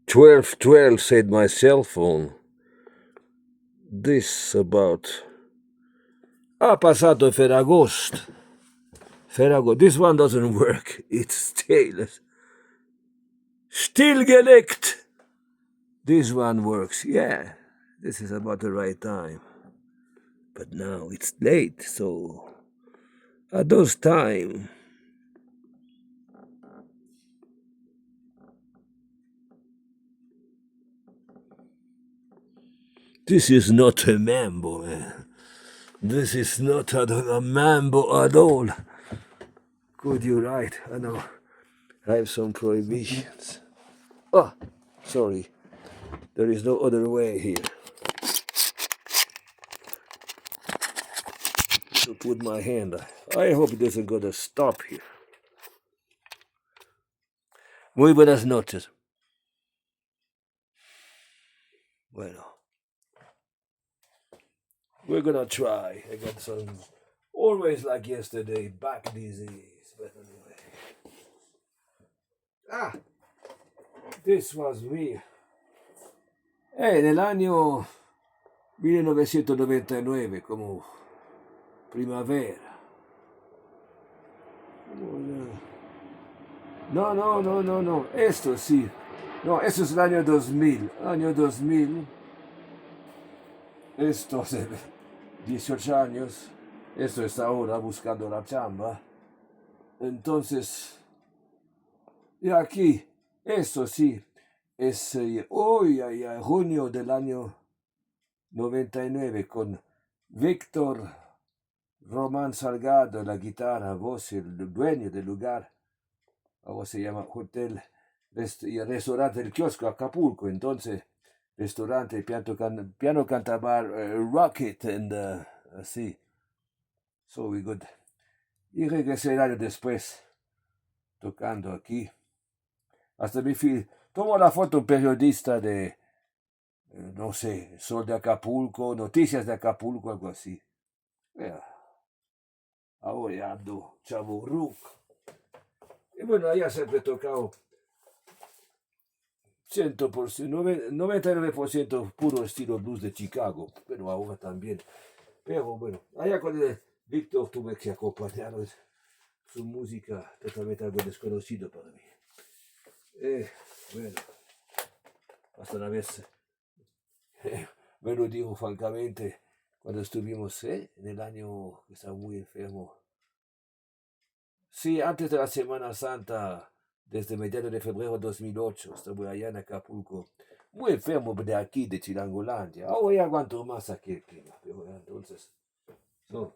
12:12 said my cell phone. This about... Ha passato FERRAGOSTO. FERRAGOSTO. This one doesn't work. It's stillgelegt. This one works. Yeah, this is about the right time. But now it's late, so at those time... This is not a mambo, man. This is not a mambo at all. Good, you're right. I know. I have some prohibitions. Oh, sorry. There is no other way here. To put my hand. I hope it doesn't go to stop here. Muy buenas noches. Bueno. We're gonna try. I got some, always like yesterday, back disease. But anyway. This was me. Nell'anno 1999, como primavera. No. Esto sí. No, esto es el año 2000. Año 2000. Esto hace 18 años. Esto está ahora buscando la chamba. Entonces, y aquí, esto sí, es hoy, junio del año 99, con Víctor Román Salgado, la guitarra, voz, el dueño del lugar. Ahora se llama Hotel y Restaurante El Kiosco, Acapulco. Entonces, restaurante, piano cantabar, Rocket, and así. So we good. Y regresé el año después, tocando aquí. Hasta mi fin. Tomo la foto un periodista de, no sé, Sol de Acapulco, Noticias de Acapulco, algo así. Ahora ya ando chaburruco. Y bueno, allá siempre he tocado 100%, 99% puro estilo blues de Chicago, pero ahora también. Pero bueno, allá con el Víctor tuve que acompañarlo. Su música totalmente algo desconocido para mí. Bueno, hasta una vez, me lo digo francamente, cuando estuvimos en el año que estaba muy enfermo. Sí, antes de la Semana Santa, desde mediados de febrero de 2008, estuve allá en Acapulco, muy enfermo de aquí, de Chilangolandia. Ahora ya aguanto más aquí el clima, pero entonces, no.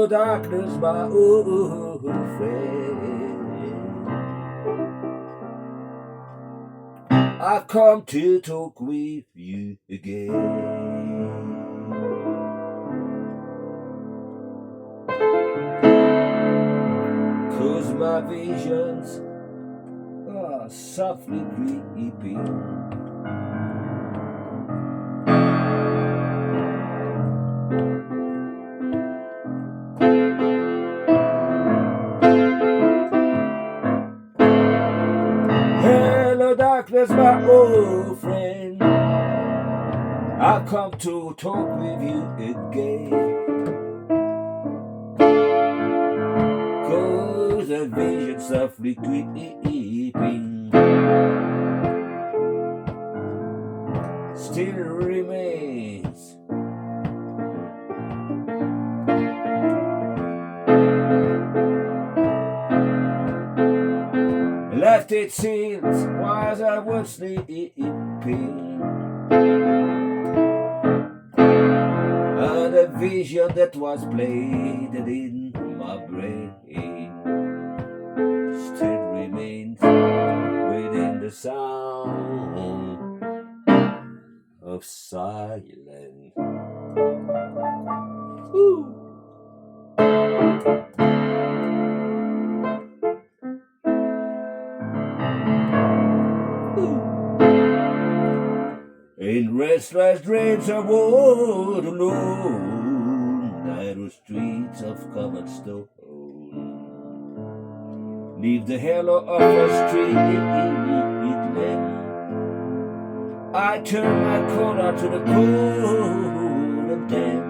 Hello, darkness, my old friend. I come to talk with you again. 'Cause my visions are softly creeping. Hello, darkness, my old friend. I come to talk with you again. 'Cause a vision softly creeping still remains. Left its seals while I was sleeping, and a vision that was played in my brain still remains within the sound of silence. Ooh. In restless dreams I walk alone, narrow streets of cobblestone, leave the halo of a street lane. I turn my corner to the cold and damp,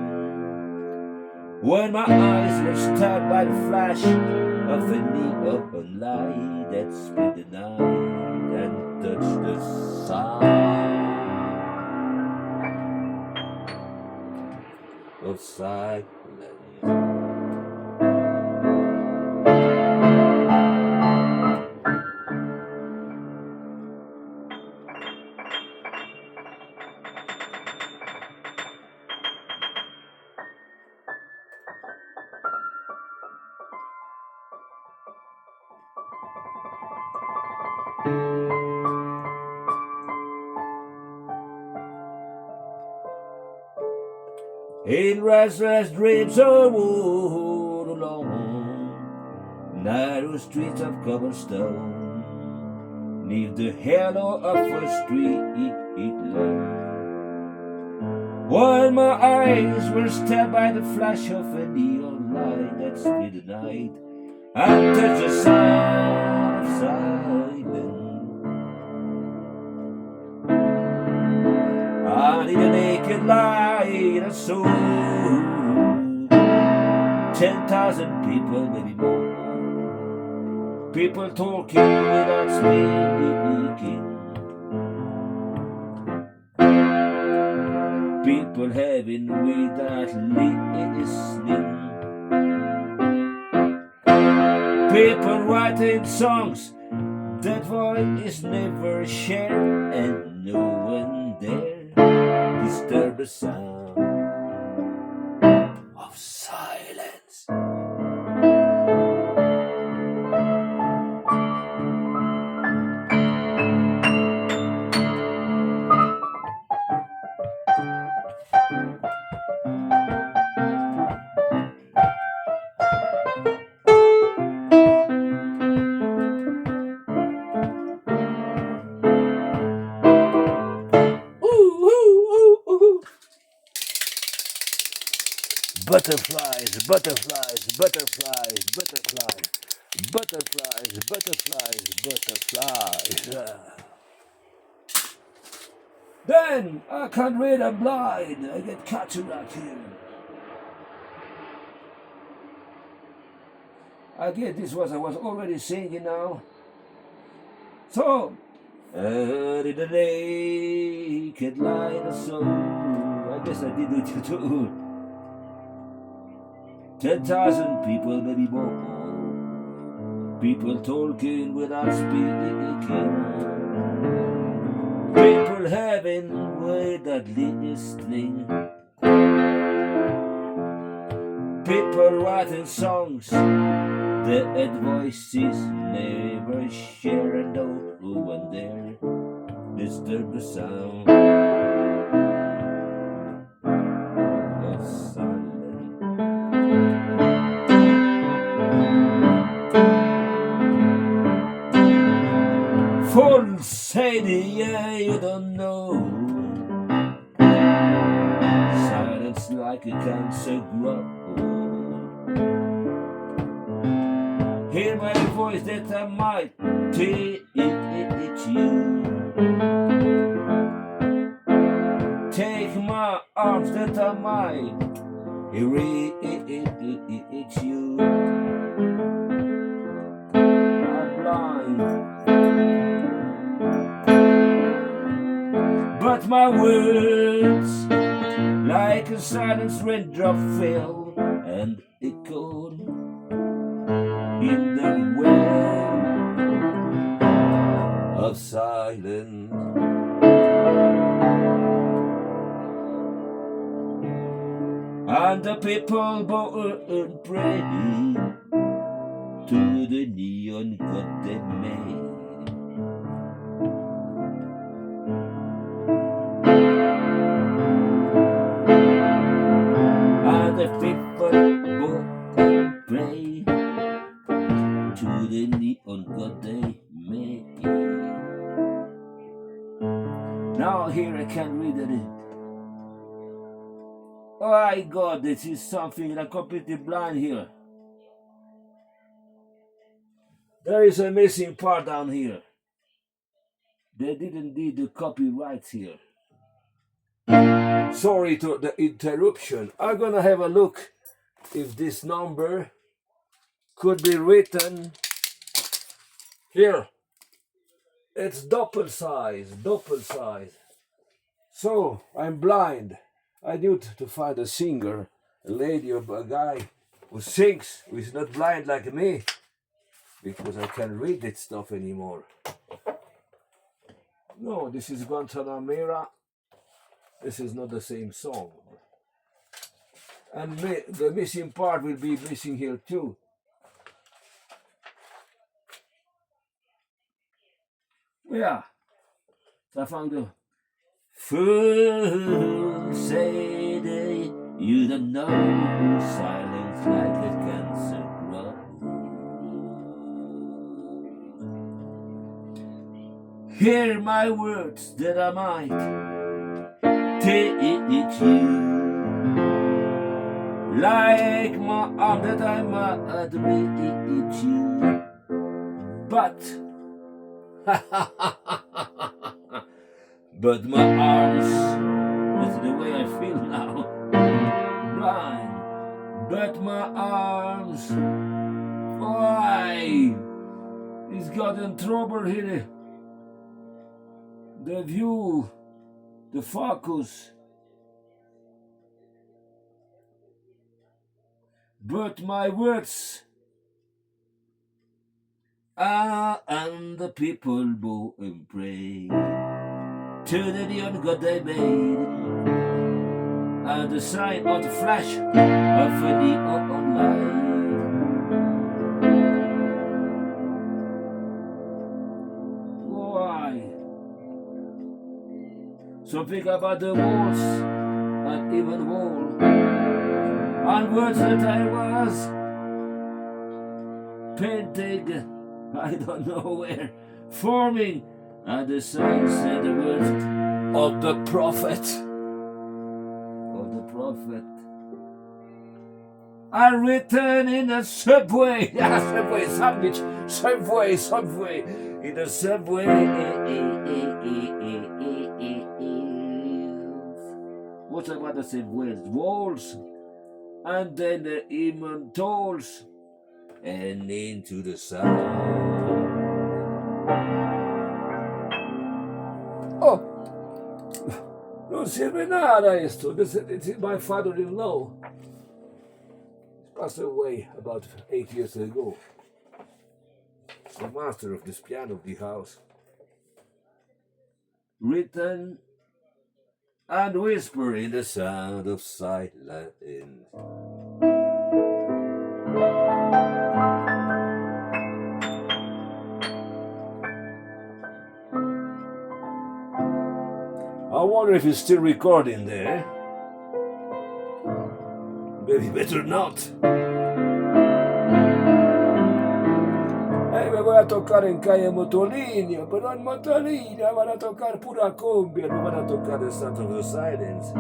when my eyes were stabbed by the flash of a neon light that split the night and touched the sound of silence. In restless dreams I walk along narrow streets of cobblestone, neath the halo of a street lamp, while my eyes were stabbed by the flash of a neon light that split the night and touched the sound of silence. I need a naked light, I saw 10,000 people, maybe more. People talking without speaking. People having without listening. People writing songs that voice never shared, and no one there disturb the sound of silence. Butterflies, butterflies, butterflies, butterflies, butterflies, butterflies, butterflies. Then I can't read, I'm blind. I get cataract here. I guess this was I was already singing now. So, in the naked light of soul. I guess I did it too. 10,000 people, maybe more. People talking without speaking. People having without listening. people writing songs, the voices never share and don't when they disturb the sound of silence. Fools say yeah, you don't know. Silence like a cancer grows. Hear my voice that I might teach you. Take my arms that I might reach you. I'm blind, but my words, like a silence raindrop, fell and echoed in the well of silence. And the people bow and pray to the neon god they made. And the people bow and pray to the neon god they made. Now here I can read it. Oh my God, this is something I'm completely blind here. There is a missing part down here. They didn't need the copyrights here. Sorry to the interruption. I'm gonna have a look if this number could be written here. It's double size. So I'm blind. I need to find a singer, a lady or a guy who sings, who is not blind like me, because I can't read that stuff anymore. No, this is Guantanamera. This is not the same song. And the missing part will be missing here too. Yeah, so I found the fools say they you don't know, silence like a cancer grows. Hear my words that I might teach you, like my arm that I might reach you, but but my arms, that's the way I feel now, blind, but my arms, why, he's got in trouble here, the view, the focus, but my words, and the people bow and pray to the neon god they made, and the sign of the flash of a neon light. Why? Something about the walls, and even wall, and words that I was painting, I don't know where, forming, and the sign said the words of the prophet. Are written in a subway. Yeah, subway sandwich. Subway. In a subway. What about the subway? Walls. And then the even tolls. And into the sun. Oh, non sirve nada esto. This is my father-in-law. He passed away about 8 years ago. The master of this piano of the house. Written and whisper in the sound of silence. I wonder if it's still recording there. Maybe better not. Me voy a tocar en calle Motolinía, pero en Motolinía van a tocar pura cumbia, no van a tocar the Sound of the Silence.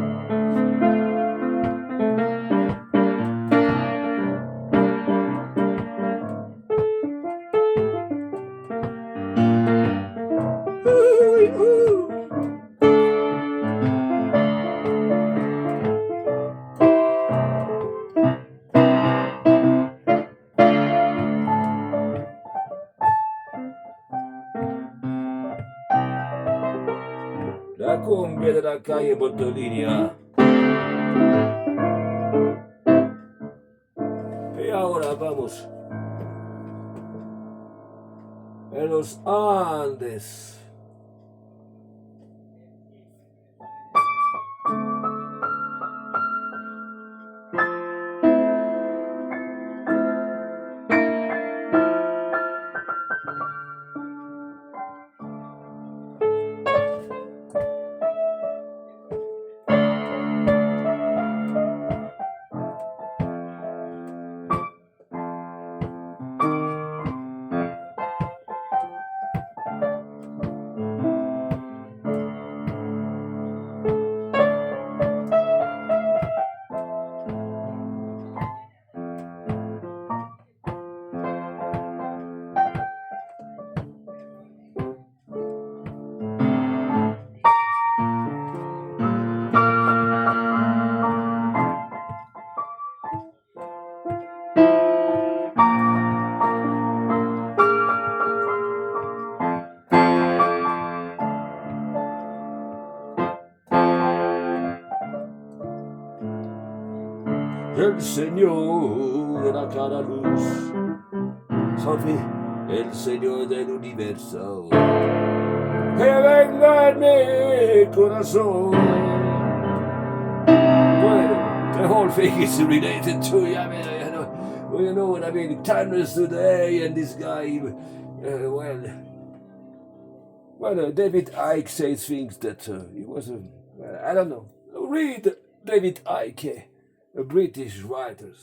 La cumbia de la calle Motolinía. Y ahora vamos en los Andes. El Señor de la clara luz, Sophie, el Señor del universo, que venga en mi corazón. Bueno, the whole thing is related to, I mean, you know what I mean, timeless today, and this guy, David Icke says things that he was I don't know. Read David Icke, a British writer.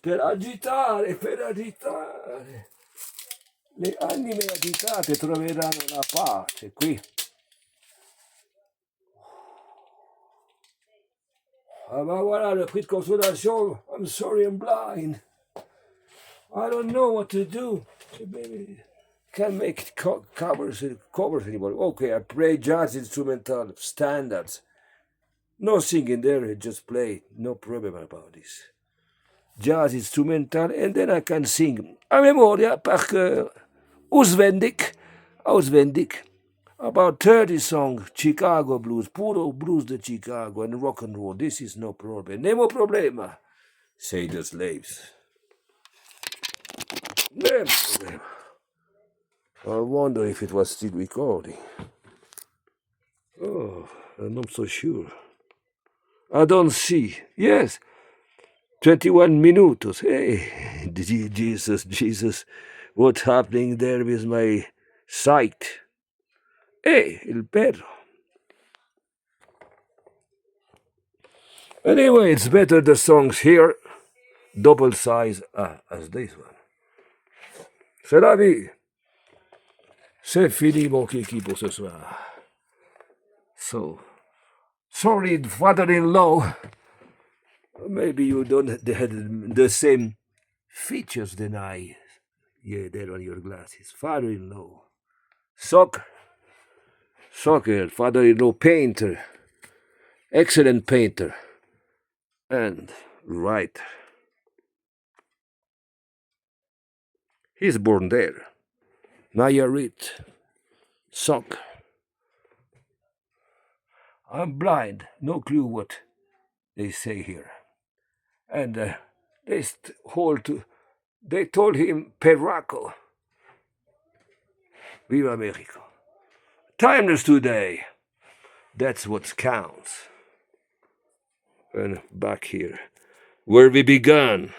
Per agitare. Le anime agitate troveranno la pace qui. Ah ben voilà, le prix de consolation. I'm sorry, I'm blind. I don't know what to do. Maybe can't make covers anymore. Okay, I play jazz instrumental standards. No singing there, just play. No problem about this. Jazz instrumental, and then I can sing a memoria par cœur, auswendig, about 30 songs, Chicago blues, puro blues de Chicago, and rock and roll. This is no problem. Nemo problema, say the slaves. No problem. I wonder if it was still recording. Oh, I'm not so sure. I don't see. Yes. 21 minutos. Hey, Jesus, Jesus. What's happening there with my sight? Hey, el perro. Anyway, it's better the songs here, double size as this one. C'est la vie. C'est fini mon kiki pour ce soir. So, sorry, father-in-law. Maybe you don't have the same features than I. Yeah, there on your glasses. Father-in-law. Soccer, father-in-law painter. Excellent painter. And writer. He's born there. Nayarit. Soccer. I'm blind. No clue what they say here. And they told him Perraco. Viva Mexico. Timeless today. That's what counts. And back here, where we began.